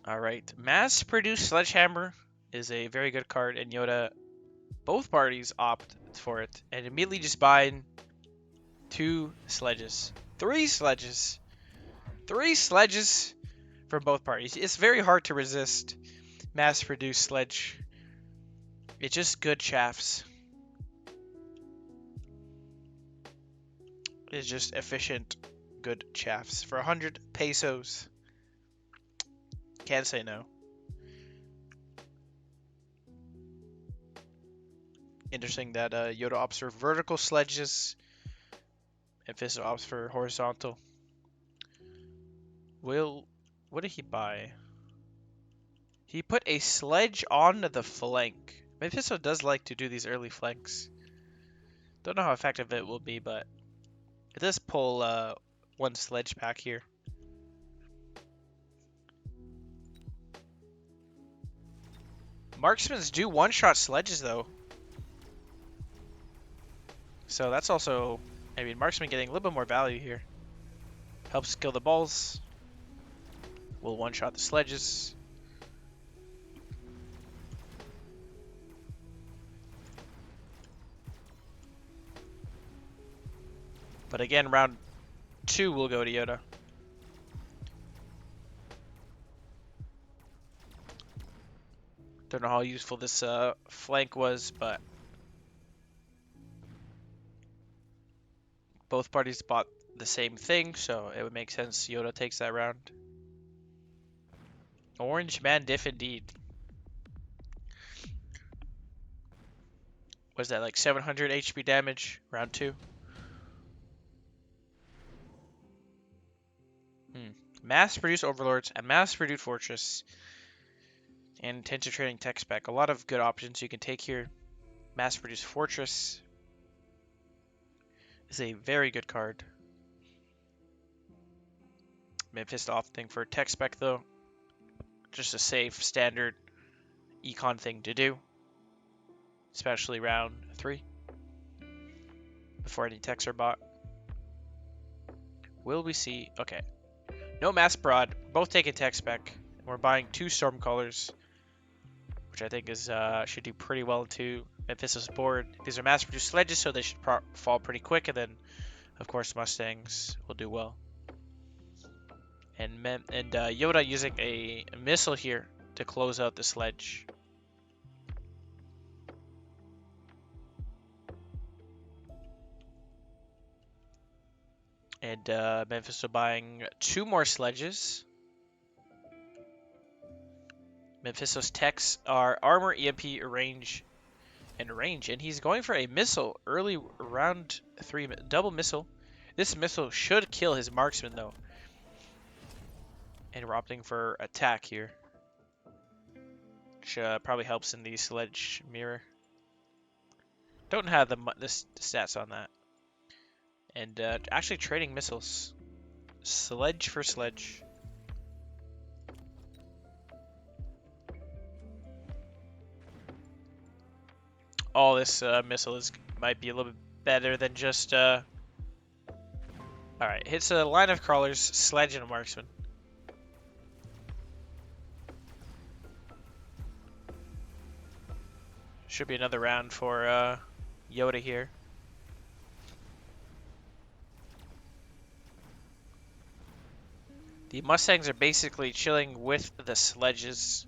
[SPEAKER 1] Alright, mass-produced Sledgehammer is a very good card, and Jota, both parties opt for it, and immediately just buying 2 sledges. 3 sledges! 3 sledges from both parties. It's very hard to resist mass-produced sledge. It's just good chaffs. It's just efficient, good chaffs. For 100 pesos. Can't say no. Interesting that Jota opts for vertical sledges. Memfisto opts for horizontal. What did he buy? He put a sledge on the flank. Memfisto does like to do these early flanks. Don't know how effective it will be, but it does pull 1 sledge back here. Marksmen do one-shot sledges, though. So that's also, I mean, marksman getting a little bit more value here. Helps kill the balls. Will one-shot the sledges. But again, round 2 will go to Jota. Don't know how useful this flank was, but both parties bought the same thing, so it would make sense Jota takes that round. Orange man diff indeed. Was that like 700 HP damage? Round 2. Mass-produced overlords and mass-produced fortress. And intensive training tech spec. A lot of good options you can take here. Mass-produced fortress is a very good card. Memfisto opting for tech spec though. Just a safe, standard econ thing to do. Especially round 3. Before any techs are bought. Will we see? Okay. No mass broad. Both taking tech spec. We're buying 2 Stormcallers, which I think is should do pretty well into Memfisto's board. These are mass-produced sledges, so they should fall pretty quick, and then, of course, Mustangs will do well. And Jota using a missile here to close out the sledge. And Memfisto buying 2 more sledges. Memfisto's techs are armor, EMP, range, and he's going for a missile early round 3, double missile. This missile should kill his marksman though. And we're opting for attack here, which probably helps in the sledge mirror. Don't have the stats on that. And actually trading missiles, sledge for sledge. Oh, this missile might be a little bit better than just Alright, hits a line of crawlers, sledge, and a marksman. Should be another round for Jota here. The Mustangs are basically chilling with the sledges.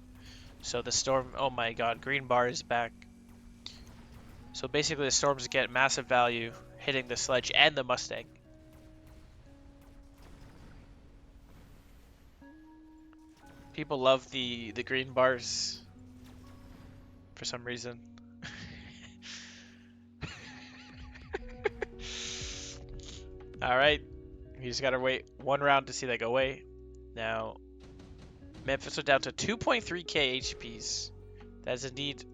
[SPEAKER 1] So the storm, oh my god, green bar is back. So basically the storms get massive value hitting the sledge and the Mustang. People love the green bars for some reason. Alright. You just gotta wait one round to see that go away. Now, Memphis are down to 2.3k HPs. That is indeed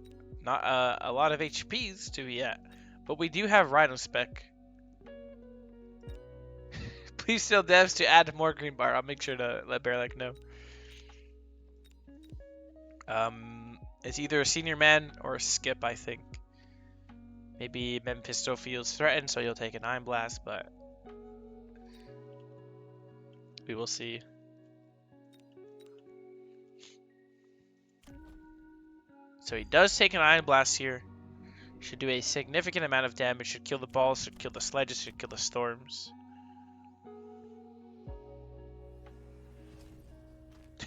[SPEAKER 1] not a lot of HPs to be at. But we do have Rhino Spec. Please tell devs to add more green bar. I'll make sure to let Bearlike know. It's either a senior man or a skip, I think. Maybe Memfisto feels threatened, so he'll take an Iron Blast, but we will see. So he does take an Iron Blast here. Should do a significant amount of damage. Should kill the balls, should kill the sledges, should kill the storms.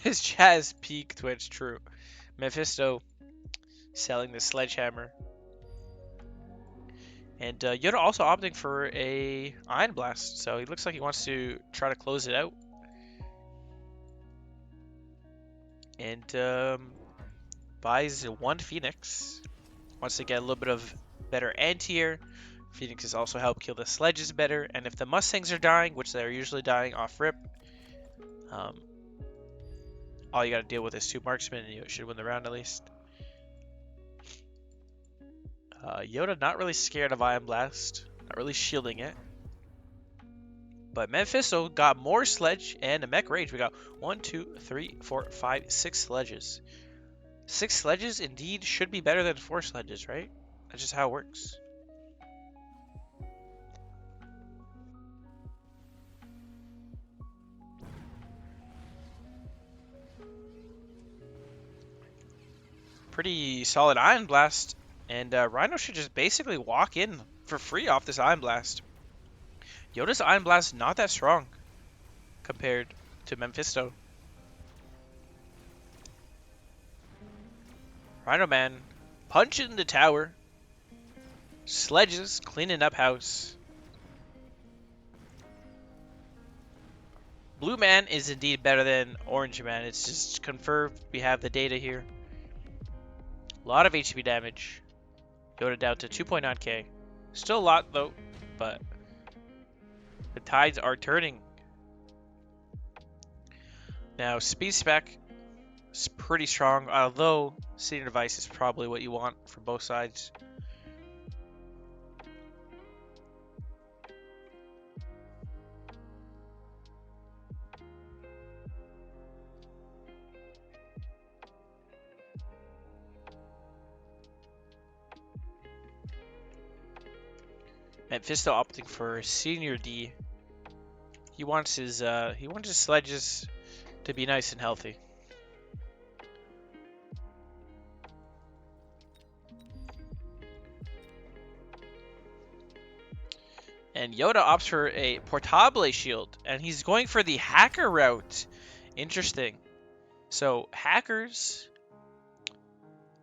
[SPEAKER 1] His Chaz peaked, which true. Memfisto selling the sledgehammer. And Yoda also opting for a Iron Blast, so he looks like he wants to try to close it out. And buys one Phoenix. Wants to get a little bit of better anti-air. Phoenixes also help kill the sledges better, and if the Mustangs are dying, which they're usually dying off rip, all you gotta deal with is 2 marksmen and you should win the round at least. Yoda not really scared of Iron Blast, not really shielding it. But Memfisto got more sledge and a mech rage. We got 1, 2, 3, 4, 5, 6 sledges. 6 sledges indeed should be better than 4 sledges, right? That's just how it works. Pretty solid Iron Blast. And Rhino should just basically walk in for free off this Iron Blast. Yoda's Iron Blast not that strong compared to Memfisto. Rhino Man punching the tower. Sledges cleaning up house. Blue Man is indeed better than Orange Man. It's just confirmed. We have the data here. A lot of HP damage. Yoda down to 2.9k. Still a lot though, but the tides are turning. Now speed spec is pretty strong, although senior device is probably what you want for both sides. Memfisto opting for senior D. He wants his sledges to be nice and healthy. And Yoda opts for a portable shield, and he's going for the hacker route. Interesting. So hackers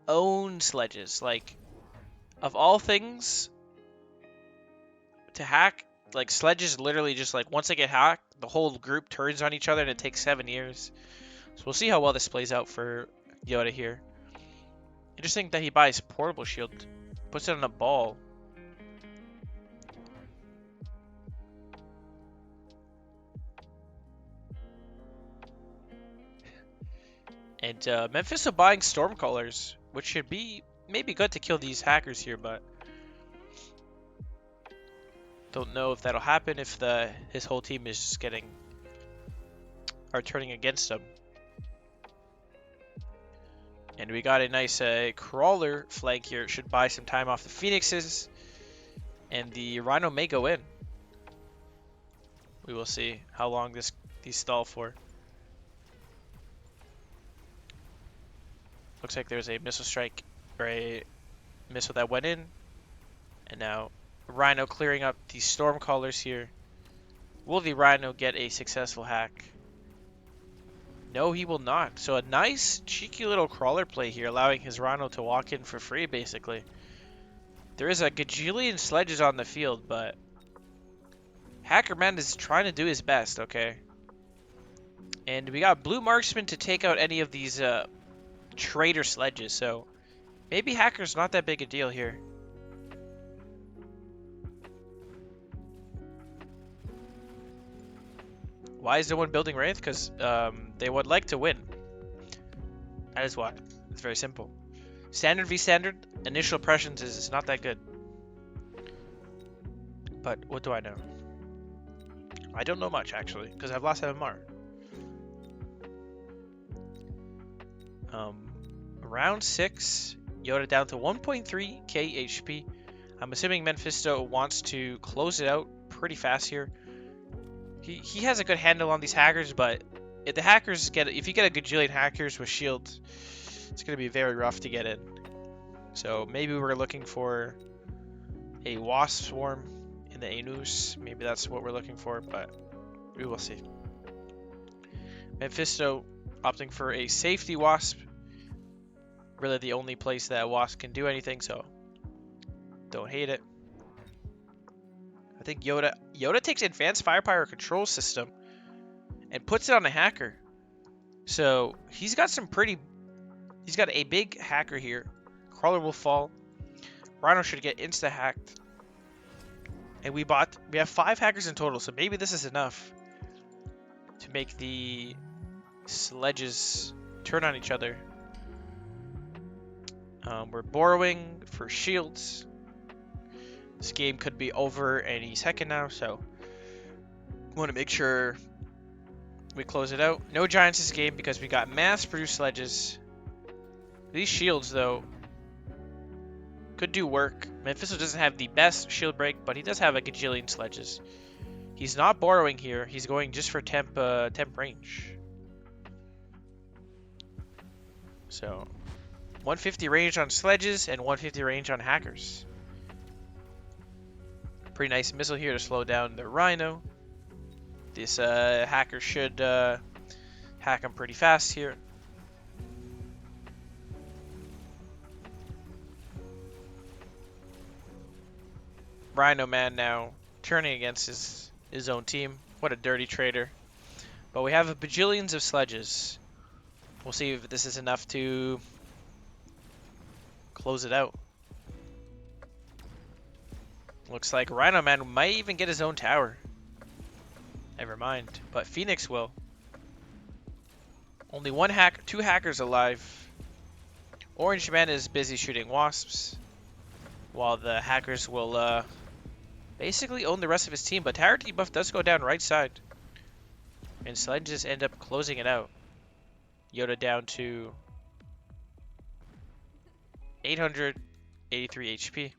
[SPEAKER 1] own sledges. Like, of all things to hack, like sledges literally just like once they get hacked, the whole group turns on each other and it takes 7 years. So we'll see how well this plays out for Yoda here. Interesting that he buys portable shield, puts it on a ball. And Memfisto buying Stormcallers, which should be maybe good to kill these hackers here, but don't know if that'll happen if his whole team is just turning against him. And we got a nice crawler flank here. It should buy some time off the Phoenixes, and the Rhino may go in. We will see how long these stall for. Looks like there's a missile strike or a missile that went in, and now Rhino clearing up the Stormcallers here. Will the Rhino get a successful hack? No, he will not. So a nice, cheeky little crawler play here, allowing his Rhino to walk in for free, basically. There is a gajillion sledges on the field, but Hacker Man is trying to do his best, okay? And we got Blue Marksman to take out any of these traitor sledges, so maybe Hacker's not that big a deal here. Why is no one building Wraith? Because they would like to win. That is why. It's very simple. Standard v standard, initial impressions is not that good. But what do I know? I don't know much, actually, because I've lost MMR. Round 6, Jota down to 1.3k HP. I'm assuming Memfisto wants to close it out pretty fast here. He has a good handle on these hackers, but if the hackers if you get a gajillion hackers with shields, it's going to be very rough to get in. So maybe we're looking for a wasp swarm in the Anus. Maybe that's what we're looking for, but we will see. Memfisto opting for a safety wasp. Really the only place that wasp can do anything, so don't hate it. I think Jota takes advanced firepower control system and puts it on a hacker. So he's got a big hacker here. Crawler will fall. Rhino should get insta hacked. And we have 5 hackers in total, so maybe this is enough to make the sledges turn on each other. We're borrowing for shields. This game could be over any second now, so we want to make sure we close it out. No giants this game because we got mass-produced sledges. These shields, though, could do work. Memfisto doesn't have the best shield break, but he does have a gajillion sledges. He's not borrowing here. He's going just for temp range. So 150 range on sledges and 150 range on hackers. Pretty nice missile here to slow down the Rhino. This hacker should hack him pretty fast here. Rhino man now turning against his own team. What a dirty traitor. But we have a bajillions of sledges. We'll see if this is enough to close it out. Looks like Rhino Man might even get his own tower. Never mind. But Phoenix will. Only two hackers alive. Orange Man is busy shooting wasps, while the hackers will basically own the rest of his team. But tower debuff does go down right side, and sledges end up closing it out. Jota down to 883 HP.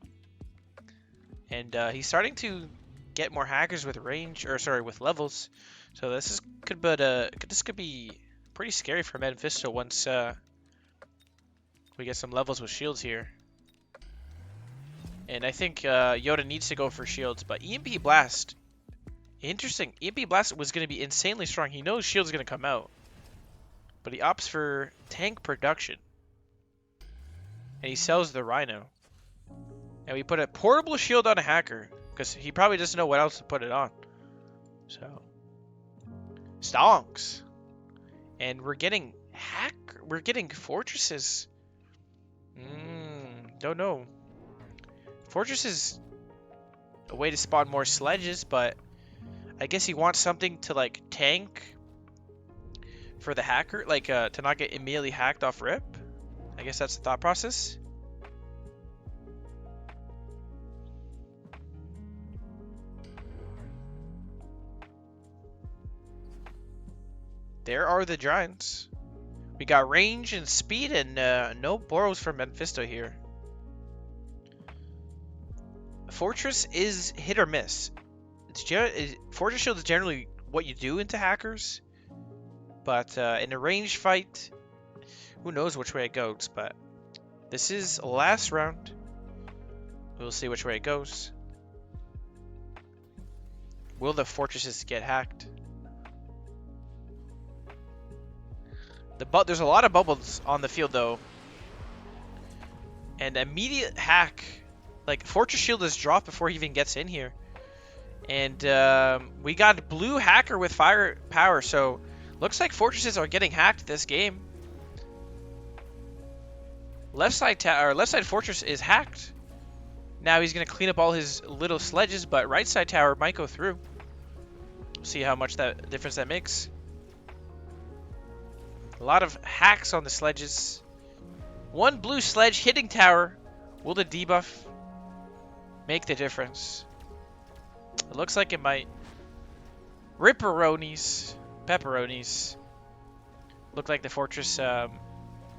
[SPEAKER 1] And he's starting to get more hackers with range, with levels. So this could be pretty scary for Memfisto once we get some levels with shields here. And I think Jota needs to go for shields, but EMP Blast, interesting. EMP Blast was going to be insanely strong. He knows shield's going to come out, but he opts for tank production, and he sells the Rhino. And we put a portable shield on a hacker because he probably doesn't know what else to put it on. So stonks, and we're getting fortresses. Don't know. Fortress is a way to spawn more sledges, but I guess he wants something to like tank for the hacker, like to not get immediately hacked off rip. I guess that's the thought process. There are the giants. We got range and speed and no borrows from Memfisto here. Fortress is hit or miss. Fortress shield is generally what you do into hackers, but in a range fight, who knows which way it goes. But this is last round. We'll see which way it goes. Will the fortresses get hacked? There's a lot of bubbles on the field though, and immediate hack Like, Fortress Shield is dropped before he even gets in here. And we got blue hacker with firepower, so looks like fortresses are getting hacked this game. Left side fortress is hacked. Now he's gonna clean up all his little sledges, but right side tower might go through. See how much that difference that makes. A lot of hacks on the sledges. One blue sledge hitting tower. Will the debuff make the difference? It looks like it might. Ripperonis. Pepperonis. Look like the fortress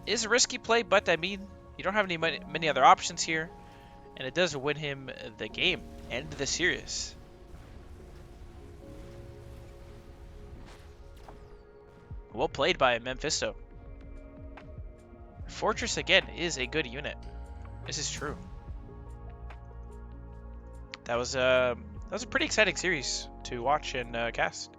[SPEAKER 1] is a risky play, but I mean, you don't have many other options here. And it does win him the game and the series. Well played by Memfisto. Fortress, again, is a good unit. This is true. That was a pretty exciting series to watch and cast.